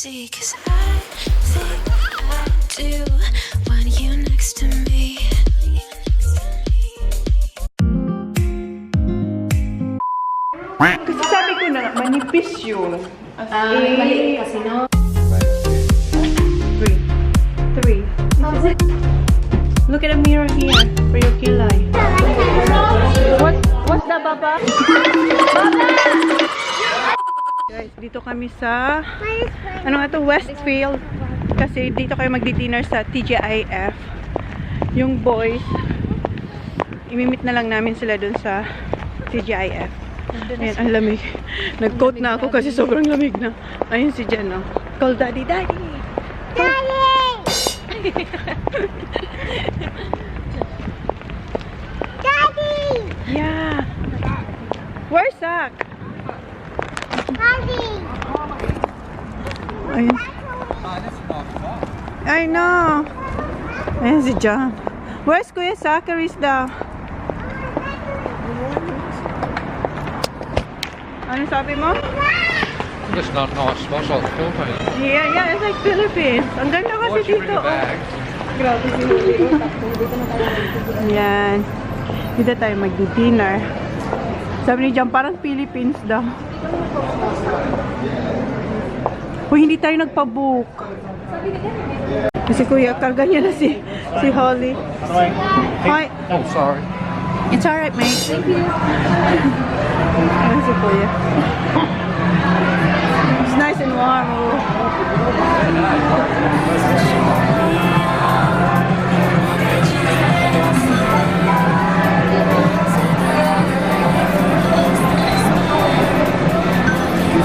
see, 'cause I think I do want you next to me. Kasi sabi ko na, manipis yun. Maliit kasi, no? 3. Look at the mirror here for your kilay. What's the baba? Baba! Guys, dito kami sa ano nga to, Westfield. Kasi dito kayo magdi-dinner sa TGIF. Yung boys, imimit na lang namin sila dun sa TGIF. Ayan, ang lamig. Nag-coat na ako kasi sobrang lamig na. Ayun si Jen, no? Call daddy, daddy! Daddy! Daddy! Yeah! Where's Zach? Daddy! Ayun. I know! Ayan si John. Where's Kuya Zachary's daw? Ano sabi mo? It's not nice, smells like the Philippines. Yeah, it's like Philippines. Ang ganda kasi Why'd you dito. bring a bag? Grabe si Yan. Dito tayo magdi-dinner. Sabi ni Jam, parang Philippines daw. Uy, hindi tayo nagpa-book. Kasi kuya, karga niya na si Holly. Hi. Oh, sorry. It's alright, mate. Thank you. Ano si kuya? It's nice and warm.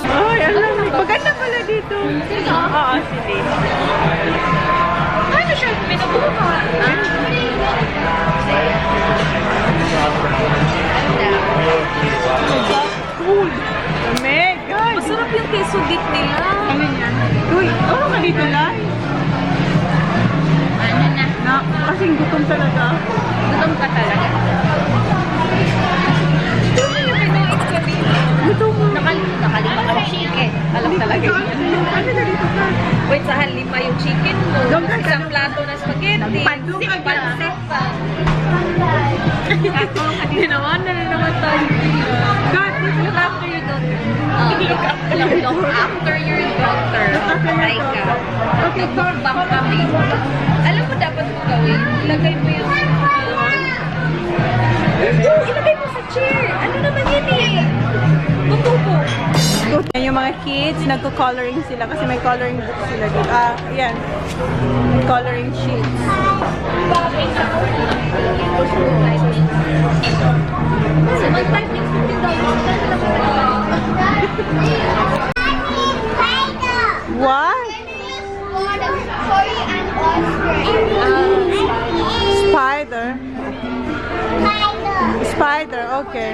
Ay, ang lamig. Maganda pala dito. Oo, sige. Ano siya? Minubuha. Food. Lamig, guys. Masarap yung queso dip nila. Ano yan? Uy, ano ka dito lang? Ano na? Na, kasing gutom talaga. Gutom ka talaga. Gutom mo. Nakalima ka ng chicken. Alam talaga yun. Ano na dito ka? Wait, sa halima yung chicken mo. Doon ka Isang plato na spaghetti. Pansit pa. Ginawa na naman tayo. God, Look after your daughter. Look after your daughter. Patay ka. Nag-mukbang kami. Alam mo dapat mo gawin? Ilagay mo yung... Ilagay mo sa chair. Ano naman yun eh? Butubo. Yan yung mga kids, nagko-coloring sila kasi may coloring book sila dito. Yan. Coloring sheets. So, mag-type next to the What? Spider. Spider, okay.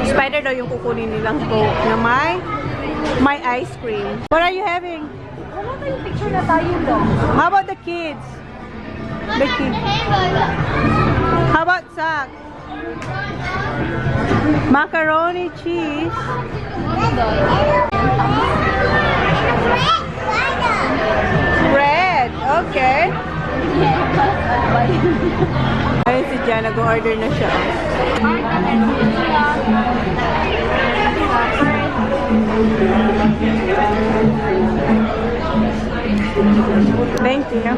Spider daw yung kukunin nilang Coke na may ice cream. What are you having? Wala tayong picture na tayo daw. How about the kids? The kids. How about Zach? Macaroni cheese. Bread. Okay. Ayun si Jan, nag-order na siya. Thank you.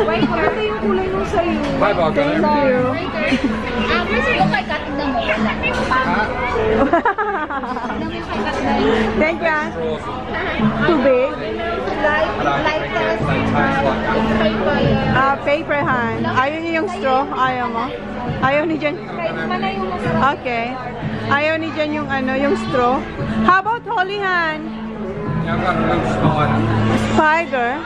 Wait, maganda yung kulay nung sa'yo. Bye-bye, Thank guys. you. Gusto ko kay Katignan mo. Thank you. Too big. Paper hand. Ayaw niya yung straw. Ayaw mo. Ayaw ni Jen. Okay. Ayaw ni Jen yung yung straw. How about holy hand? Yeah, I've got a blue spider. Spider.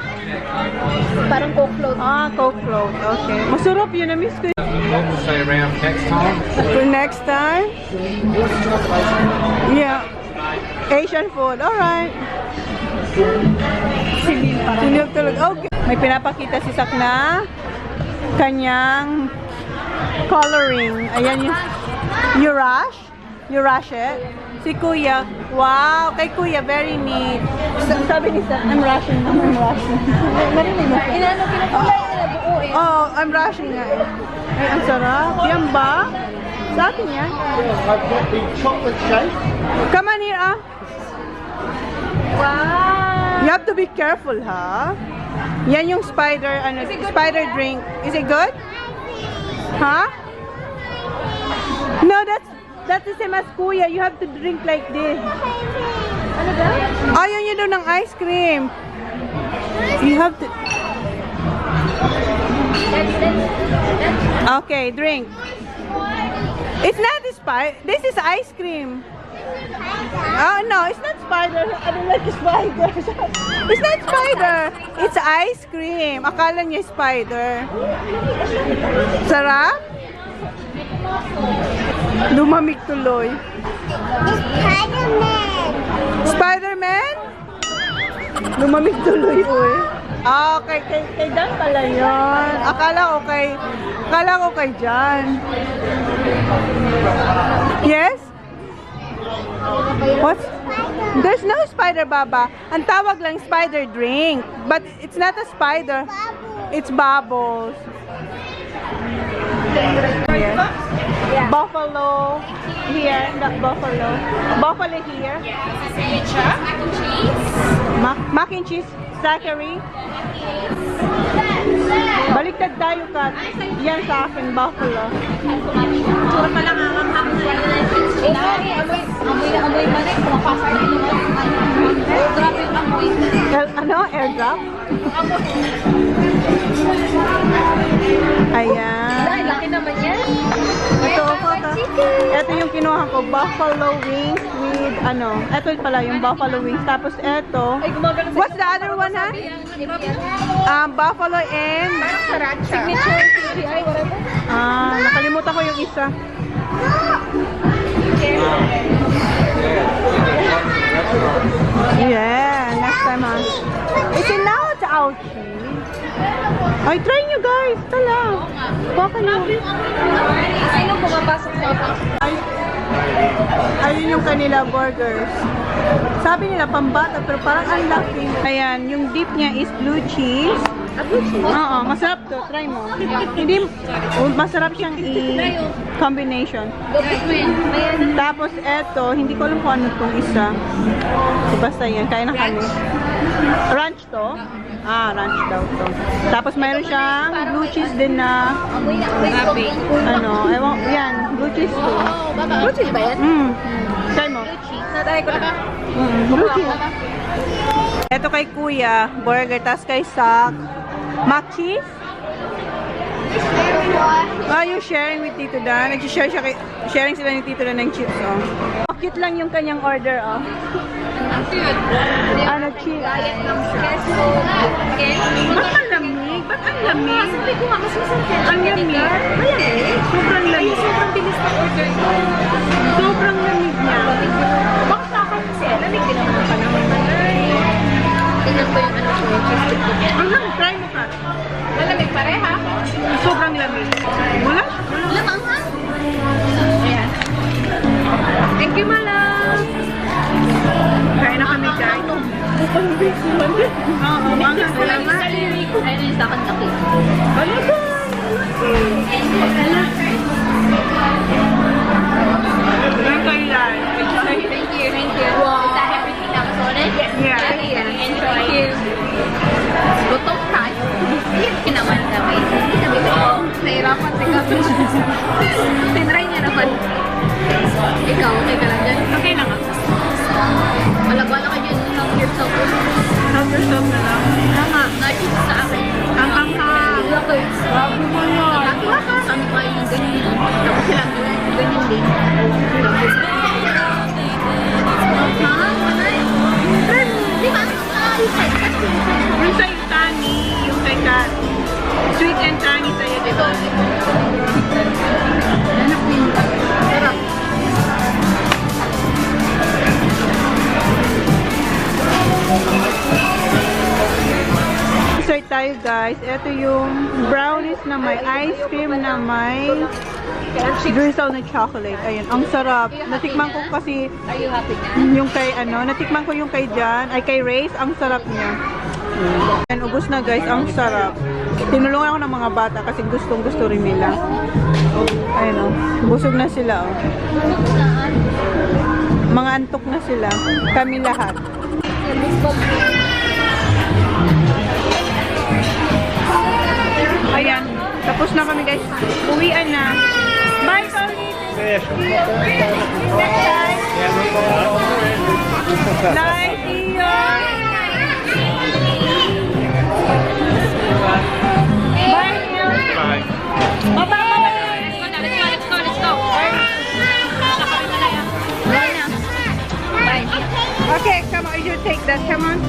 Parang Coke float. Coke float. Okay. Masarap yun. Na-miss ko yun. We'll see you around next time. For next time? Yeah. Asian food. Alright. Sinil talaga. Okay. May pinapakita si Sak na kanyang coloring. Ayan yung rush. You rush it? Si Kuya, wow, kay Kuya, very neat. Sabi ni Seth, I'm rushing. Marinig mo siya? Inano, pinapulay nila buo eh. Oh, I'm rushing nga eh. Ay, ang sarap. Yan ba? Sa atin yan. I've got the chocolate shake. Come on here, ah. Wow! You have to be careful, ha? Yan yung spider, spider drink. Is it good? Huh? No, that's the same as Kuya. You have to drink like this. Ano ba? Ayaw niyo doon ng ice cream. You have to... Okay, drink. It's not a spider. This is ice cream. Oh no, it's not spider. I don't like spider. It's not spider. It's ice cream. Akala niya spider. Sarap? Lumamig tuloy. Spider-Man. Spider-Man? Lumamig tuloy, uy. Ah, kay Dan pala yun. Akala ko kay Jan. Yes? What? There's no spider, Baba. Ang tawag lang spider drink. But it's not a spider. It's bubbles. Yes. Buffalo here. Not buffalo. Buffalo here. Mac and cheese. Zachary. Baliktad tayo, Kat. Yan sa akin, buffalo. Tsura pa lang ang amoy man eh. Pumapasok na yung grabe yung amoy. Airdrop? Ayan. Ay, laki naman yan. Ito yung kinuha ko, buffalo wings with ito pala yung buffalo wings. Tapos ito, what's the other one, ha? Buffalo and Signature TGI, whatever. nakalimutan ko yung isa. Yeah, next time, ha? It's now it's ouchie. Ay, try nyo, guys. Tala. Baka nyo. Sino pumapasok sa Ayun yung kanila burgers. Sabi nila pambata pero parang ang laki. Ayan, yung dip niya is blue cheese. Blue cheese? Oo, masarap to. Try mo. Hindi, masarap siyang i-combination. Tapos eto, hindi ko alam kung ano itong isa. Basta yan, kaya na kami. Ranch to? Ranch daw to. Tapos mayroon siyang blue cheese din na yan, blue cheese to. Blue cheese ba yan? Try mo. Natry ko na. Blue cheese. Ito kay Kuya, burger. Tapos kay Sak, mac cheese. Yung sharing with Tito Dan. Sharing sila ni Tito Dan ng chips, oh. Cute lang yung kanyang order, oh. Cheese. Diet ng queso. Ba't ang lamig? Ba't ang lamig? Sabi ko nga, mas masarap. Ang lamig. Malamig. Sobrang lamig. Sobrang bilis na order ko. Sobrang lamig niya. Bakit sa akin kasi, lamig din naman ang panahon na. Tingnan ko yung cheese chip ko. Ang lamig. Try mo ka. Malamig pareha. Sobrang lamig. Wala? Lamang ha? Ayan. Thank you, Malam. Kain na kami, guys. Oo, mga salamat. Ayun yung sa akin laki. Ano ba? Ang kailan. Thank you. Wow. Is that everything that was ordered? Yeah. Enjoy. Thank you. Gutom tayo. Kinaman kami. Sabi ko, nahirapan si Kami. Tinry niya naman. Ikaw, okay ka lang dyan? Okay lang ako. Malagwala ka dyan. Help yourself. Help yourself na lang. Tama. Nag-cheat sa akin. Ang hangha. Laki. Grabe mo yun. Laki. Saan pa yung ganyan? Tapos sila ganyan din. Di ba? Yung sa'yo, tangy. Yung kay Kat. Sweet and tangy sa'yo, di ba? Sarap. Start tayo, guys. Ito yung brownies GABOS na may ice cream na may drizzle na chocolate. Ayun, ang sarap. Natikman ko kasi Are you happy na? yung kay natikman ko yung kay Jan, ay kay Race, ang sarap niya. And ubos na guys, ang sarap. Tinulungan ako ng mga bata kasi gustong-gusto rin nila. Ayun busog na sila Mga antok na sila. Kami lahat. Ayan, tapos na kami guys. Uwian na. Bye, Tony! Next time! Bye, DIOS! Bye, DIOS! Bye! Bye-bye! Let's go. Bye na. Bye. Okay, come on. You take that. Come on.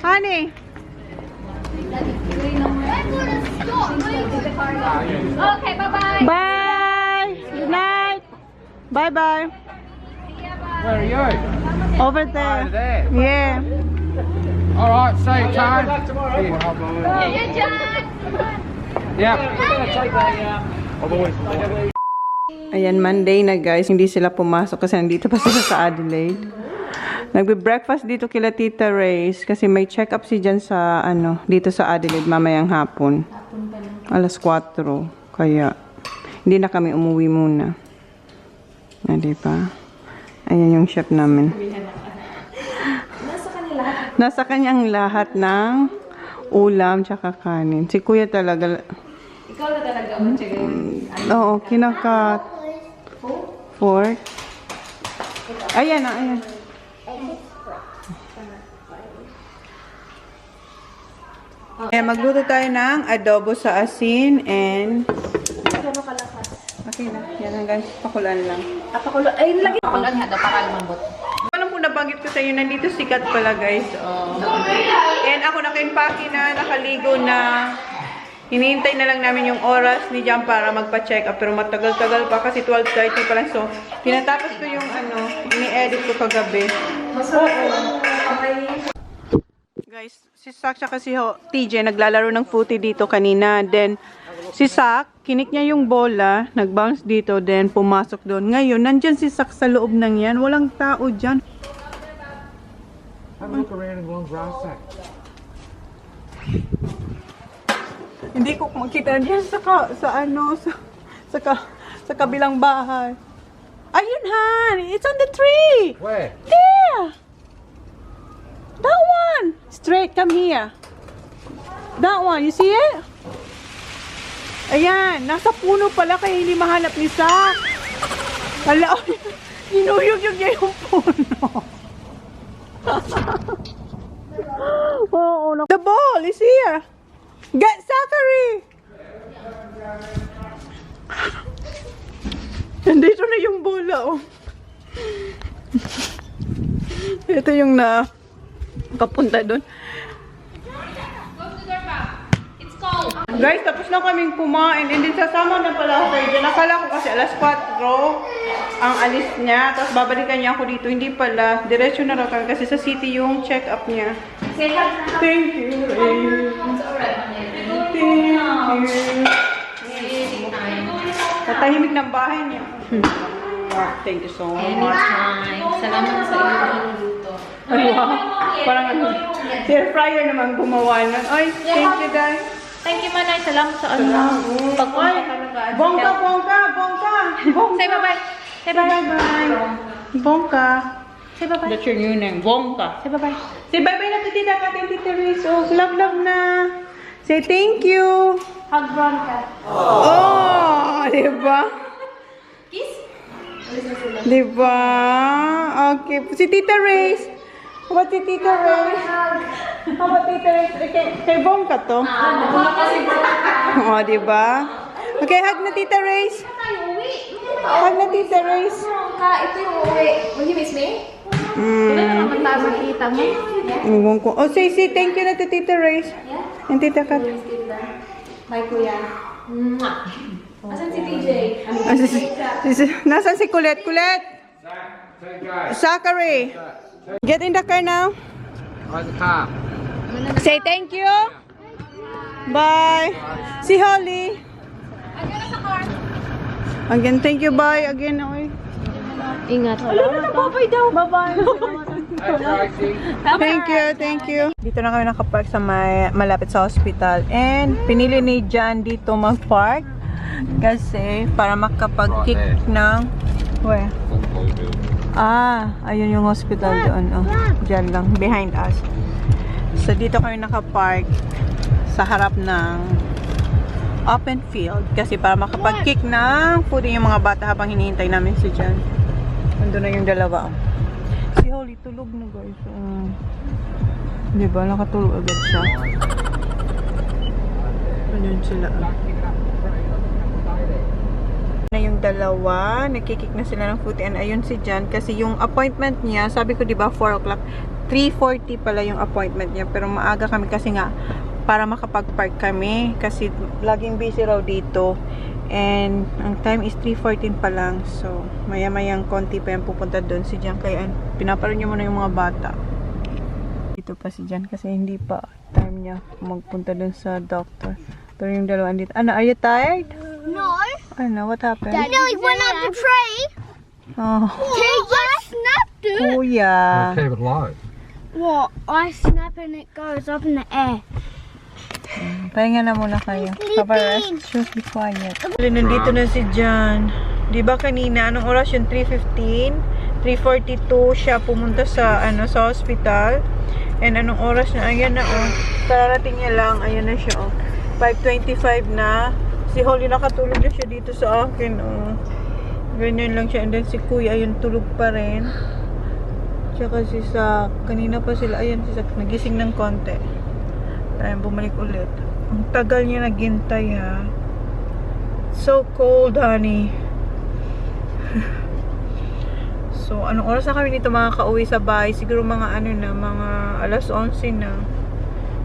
Honey. Okay, bye-bye. Bye. Good night. Bye-bye. Where are you? Over there. Over there. Yeah. All right, see you, Tone. Yeah, John. Yep. Ayan, Monday na guys. Hindi sila pumasok kasi nandito pa sila sa Adelaide. Nagbe-breakfast dito kila Tita Race kasi may check-up si Jan sa dito sa Adelaide mamayang hapon. Alas 4. Kaya hindi na kami umuwi muna. Diba? Ayan yung chef namin. Nasa kanyang lahat ng ulam tsaka kanin. Si Kuya talaga. Ikaw na talaga mo check. Oo, kinakat. Fork. Ayan na, ayan. Magluto tayo ng adobo sa asin and okay na. Yan guys, pakulan lang. Ay, lagi pakulan nga daw para lumambot. Ano po nabanggit ko sa inyo, nandito sikat pala guys. And ako naka-impake na, nakaligo na. Hinihintay na lang namin yung oras ni Jam para magpa-check up. Pero matagal-tagal pa kasi 12:30 pa lang. So, tinatapos ko yung ini-edit ko kagabi. Guys, si Sak tsaka si TJ naglalaro ng footy dito kanina. Then, si Sak, kinik niya yung bola, nag-bounce dito, then pumasok doon. Ngayon, nandyan si Sak sa loob ng yan. Walang tao dyan. Have a look around in one grass sack. Hindi ko makita diyan sa kabilang bahay. Ayun, Han! It's on the tree! Where? There! That one! Straight, come here. That one, you see it? Ayan, nasa puno pala kaya hindi mahanap ni Sak. Hala, inuyog-yog niya yung puno. Oh, no. The ball is here. Get Zachary! Nandito na yung bola, oh. Ito yung kapunta doon. Guys, tapos na kaming kumain. And then sasama na pala ako kayo dyan. Nakala ko kasi alas 4 ang alis niya. Tapos babalikan niya ako dito. Hindi pala. Diretso na raw kami kasi sa city yung check-up niya. Thank you. Thank you. Tatahimik ng bahay niya. Thank you so much. Anytime. Salamat sa iyong luto. Ay, wow. Parang si air fryer naman gumawa nun. Ay, thank you guys. Thank you, Manay. Salamat sa pagpunta talaga. Bongka. Say bye-bye. Say bye-bye. Bongka. Say bye-bye. That's your new name, Bongka. Say bye-bye. Say bye-bye na to Tita Kat and Tita Riz. Oh, love na. Say thank you. Hug Bronca. Oh, diba? Kiss? Diba? Okay. Si Tita Riz. How about si Tita Riz? How about Tita Riz? Kay Bongka to. Oh, diba? Okay, hug na Tita Riz. Hug na Tita Riz. Ito yung uwi. Will you miss me? Wala na naman tayo makikita mo. Iwan ko. Oh, say thank you na to Tita Riz. And Tita Kat. Bye, Kuya. Asan si TJ? Nasaan si Colette? Zachary. Get in the car now. Right in the car. Say thank you. Bye. Si Holly. Again, thank you. Bye. Again, oy. Ingat. Bye-bye daw. Bye-bye. Thank you. Dito na kami nakapark sa malapit sa hospital. And pinili ni Jan dito mag-park. Kasi para makapag-kick ng... Where? Ayun yung hospital doon. Oh, dyan lang. Behind us. So, dito kami nakapark sa harap ng open field. Kasi para makapag-kick ng pudding yung mga bata habang hinihintay namin si Jan. Nandun na yung dalawa. Si Holly, tulog na guys. Diba? Nakatulog agad siya. Ayun sila. Na yung dalawa, nakikik na sila ng footy. And ayun si Jan. Kasi yung appointment niya, sabi ko diba 4 o'clock. 3:40 pala yung appointment niya. Pero maaga kami kasi nga para makapag-park kami. Kasi laging busy raw dito. And ang time is 3:14 pa lang. So, maya-mayang konti pa yung pupunta doon si Jan. Kaya pinaparoon niya muna yung mga bata. Dito pa si Jan kasi hindi pa time niya magpunta doon sa doctor. Pero yung dalawa dito. Ano, are you tired? No. Ano, what happened? Daddy went up the tray. Oh, I snapped it. kuya. Okay, but low. What? I snap and it goes up in the air. Pahinga na muna kayo. Have a rest. Just be quiet. Nandito na si Jan. Di ba kanina, anong oras yun? 3:15? 3:42 siya pumunta sa, sa hospital. And anong oras na? Ayan na, oh. Kararating niya lang. Ayan na siya, oh. 5:25 na. Si Holly nakatulog na siya dito sa akin, oh. Ganyan lang siya. And then si Kuya, ayun, tulog pa rin. Tsaka si Sak. Kanina pa sila, ayan, si Sak nagising ng konti. Tayo bumalik ulit. Ang tagal niya naghintay, ha. So cold, honey. So, anong oras na kami dito makaka-uwi sa bahay? Siguro mga mga alas 11 na.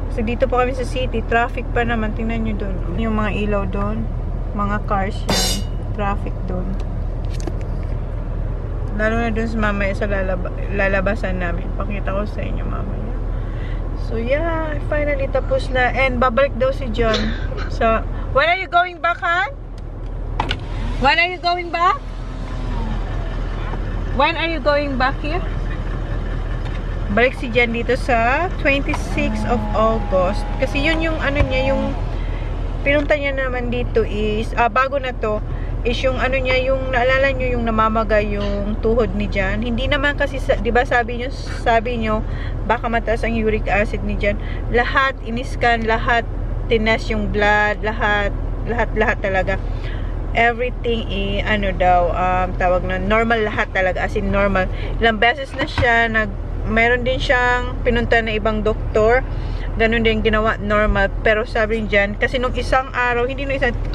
Kasi dito pa kami sa city. Traffic pa naman. Tingnan nyo doon. Yung mga ilaw doon. Mga cars yan. Traffic doon. Lalo na doon sa mamaya sa lalabasan namin. Pakita ko sa inyo mamaya. So, yeah. Finally, tapos na. And babalik daw si John. So, when are you going back, Han? When are you going back? When are you going back here? Balik si Jan dito sa 26th of August. Kasi yun yung niya, yung pinunta niya naman dito is, bago na to, is yung niya, yung naalala nyo yung namamaga yung tuhod ni Jan. Hindi naman kasi, di ba sabi nyo, baka mataas ang uric acid ni Jan. Lahat, iniskan, lahat, tinas yung blood, lahat talaga. Everything tawag na normal lahat talaga, as in normal. Ilang beses na siya meron din siyang pinunta na ibang doktor, ganun din ginawa, normal. Pero sabi niyan, kasi nung isang araw, 2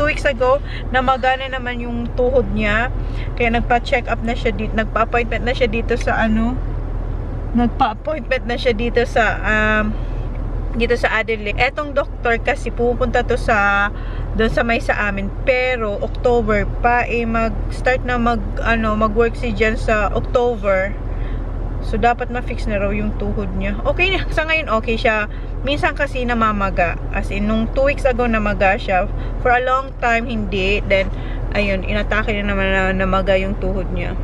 weeks ago, namagana naman yung tuhod niya, kaya nagpa-check up na siya dito, nagpa-appointment na siya dito sa dito sa Allendale. Etong doktor kasi pupunta to doon sa may sa amin, pero October pa mag-start na mag-work si Jan sa October. So dapat ma-fix na raw yung tuhod niya. Okay na sa ngayon, okay siya. Minsan kasi namamaga, as in nung 2 weeks ago namaga siya. For a long time hindi, then ayun, inatake na naman na namaga yung tuhod niya.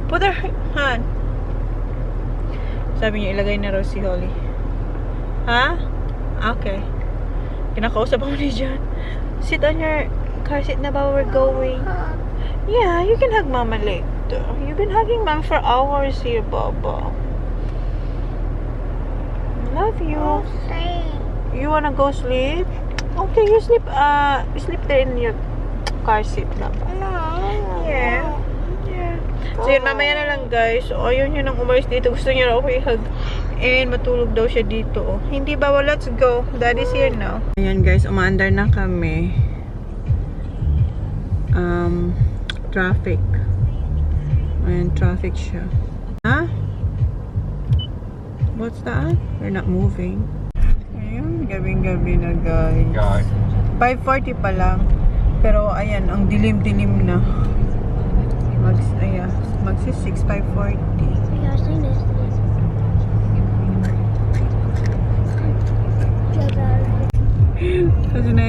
Put her hand. Sabi niya, ilagay na raw si Holly. Ha? Okay. Kinakausap ako ni John. Sit on your car seat na ba? We're going. Yeah, you can hug Mama later. You've been hugging Mom for hours here, Baba. Love you. You wanna go sleep? Okay, you sleep there in your car seat, Baba. Yeah. So yun, mamaya na lang guys. So, ayun yun ang umalis dito. Gusto niya raw ako i-hug. And matulog daw siya dito. Oh. Hindi ba? Well, let's go. Daddy's here now. Ayan guys, umaandar na kami. Traffic. Ayan, traffic siya. Ha? What's that? We're not moving. Ayun, gabing-gabi na guys. 5:40 pa lang. Pero ayan, ang dilim-dilim na. Magsi-6, 5:40. Yeah, I've seen this.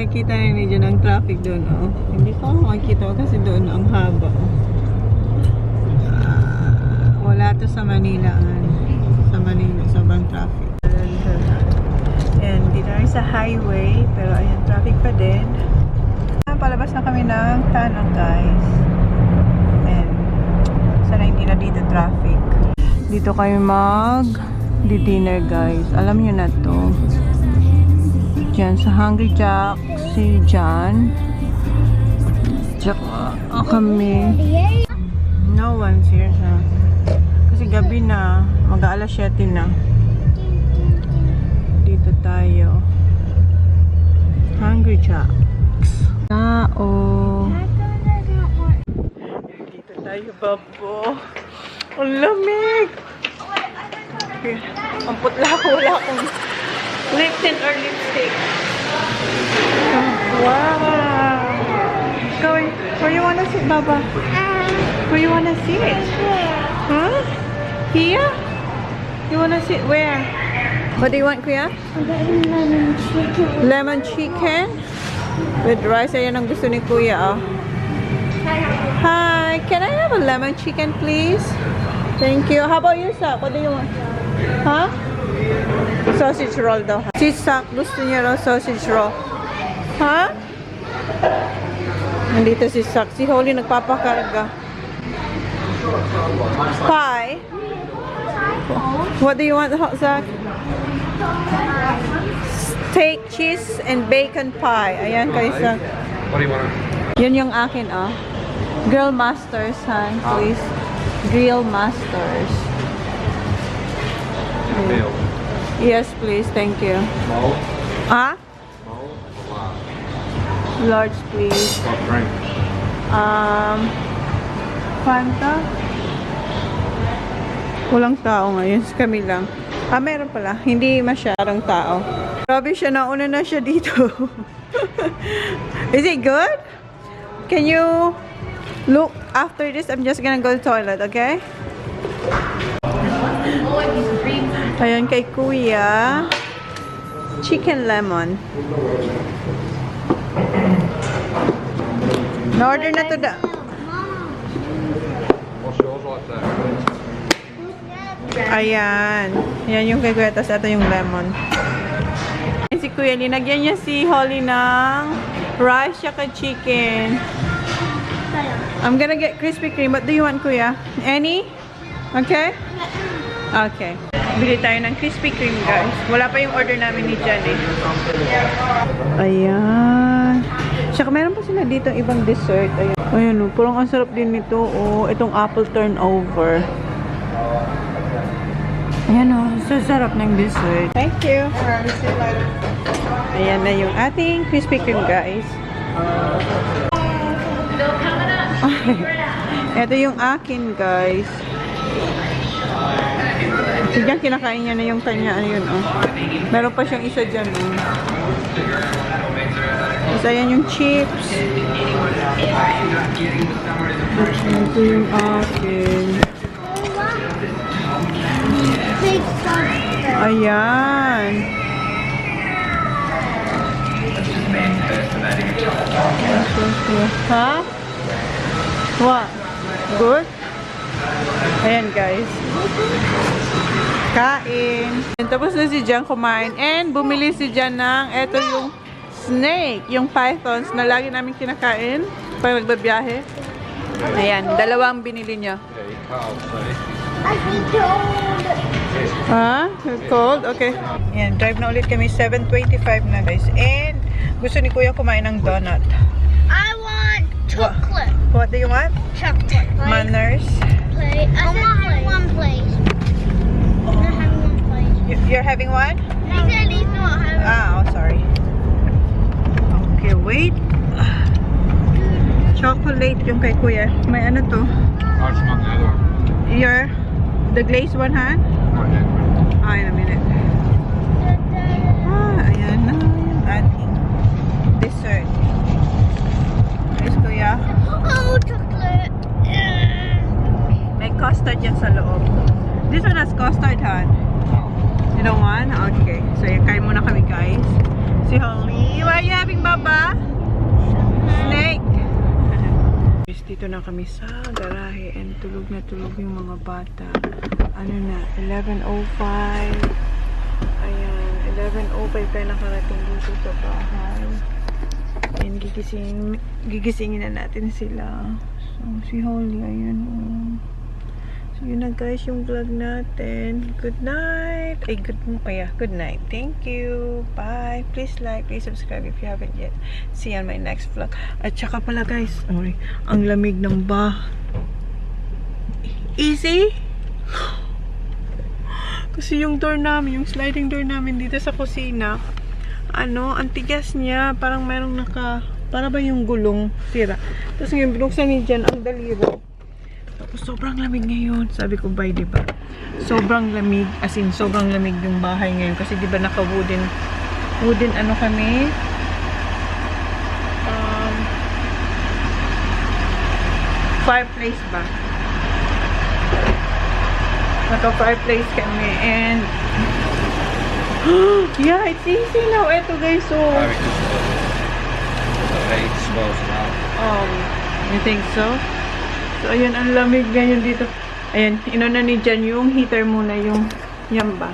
nakita na ninyo ng traffic doon, oh. Hindi ko makikita kasi doon ang haba, oh. Wala to sa Manila, sa Manila, sobrang traffic. And dito na sa highway, pero ayan, traffic pa din. Palabas na kami ng tunnel, guys. And sana hindi na dito traffic. Dito kayo mag-dinner, guys. Alam nyo na to. Diyan sa Hungry Jack, si John. Tsaka kami. No one's here, ha? Kasi gabi na. Mag-aalas 7 na. Dito tayo. Hungry Jacks. Tao. Dito tayo, babo. Ang lamig. Okay. Ang putla ko. Wala akong lip tint or lipstick. Wow. Where you wanna sit, Baba? Where you wanna sit? Huh? Here? You wanna sit where? What do you want, Kuya? Lemon chicken. Lemon chicken? With rice. Ayan ang gusto ni Kuya, oh. Hi. Can I have a lemon chicken, please? Thank you. How about you, Sak? What do you want? Huh? Sausage roll daw. Si Sak, gusto niya raw sausage roll. Huh? Nandito si Sak. Si Holly nagpapakarga. Pie? What do you want, Sak? Steak, cheese, and bacon pie. Ayan, kay Sak. What do you want? Yun yung akin, oh. Grill Masters, han, please. Grill Masters. Meal. Yes, please. Thank you. Small? Ah? Small or large? Large, please. What drink? Fanta? Walang tao ngayon. Kami lang. Ah, meron pala. Hindi masyadong tao. Grabe siya. Nauna na siya dito. Is it good? Can you look after this? I'm just gonna go to the toilet, okay? Ayan kay Kuya. Chicken lemon. Na-order na to da. What's yours like that? Ayan. Ayan yung kay Kuya. Tapos ito yung lemon. Ayan si Kuya. Linagyan niya si Holly ng rice tsaka chicken. I'm gonna get Krispy Kreme. What do you want, Kuya? Any? Okay? Okay. Bili tayo ng Krispy Kreme, guys. Wala pa yung order namin ni Jan, eh. Ayan. Tsaka meron pa sila dito ibang dessert. Ayan. Ayan, oh. Parang ang sarap din nito, oh. Itong apple turnover. Ayan, oh. So sarap ng dessert. Thank you. Ayan na yung ating Krispy Kreme, guys. Ito yung akin, guys. So, dyan, kinakain niya na yung kanya. Ano yun, oh. Meron pa siyang isa dyan, oh. Tapos, ayan yung chips. Ito yung akin. Ayan. Ha? What? Good? Ayan, guys. Kain. And tapos na si Jan kumain. And bumili si Jan ng eto yung snake. Yung pythons na lagi namin kinakain pag nagbabiyahe. Ayan. Dalawang binili niya. Ha? Cold? Okay. Ayan. Drive na ulit kami. 7:25 na, guys. And gusto ni Kuya kumain ng donut. I want chocolate. What do you want? Chocolate. Manners. Plate. I said one plate. I'm not having one plate. You're having one? He said he's not having. Ah, oh, sorry. Okay, wait. Chocolate yung kay Kuya. May ano to? I just want the other one. The glazed one, ha? Right there. Ah, in a minute. Ah, ayan na yung ating dessert. Yes, Kuya. Oh, chocolate. May custard yan sa loob. This one has custard, ha? You don't want? Okay. So, kain muna kami, guys. Si Holly. Why are you having, Baba? Snake. Dito na kami sa garahe and tulog na tulog yung mga bata. Ano na, 11:05. Ayan, 11:05 tayo nakarating dito sa bahay. And gigisingin na natin sila. So, si Holly, ayan. So, yun na guys yung vlog natin. Good night. Good night. Thank you. Bye. Please like, please subscribe if you haven't yet. See you on my next vlog. At saka pala guys, sorry, ang lamig ng Easy? Kasi yung door namin, yung sliding door namin dito sa kusina, ang tigas niya, parang merong para ba yung gulong sira. Tapos ngayon, binuksan niya dyan ang daliro. Tapos sobrang lamig ngayon. Sabi ko, bye, diba? Sobrang lamig. As in, sobrang lamig yung bahay ngayon. Kasi diba naka-wooden ano kami? Fireplace ba? Naka-fireplace kami. And yeah, it's easy now. Eto guys, so Very exposed now. you think so? So, ayun, ang lamig ngayon dito. Ayan, inuna ni Jan yung heater muna, yung yan ba?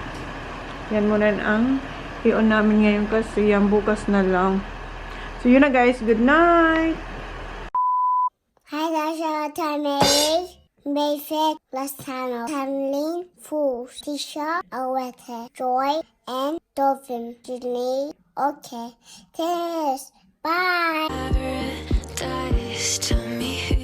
Yan muna ang i-on namin ngayon kasi yan bukas na lang. So, yun na guys. Good night! Hi, that's our Basic last channel. Family, food, teacher, awete, joy, and dolphin. Okay. Cheers. Bye. Paradise to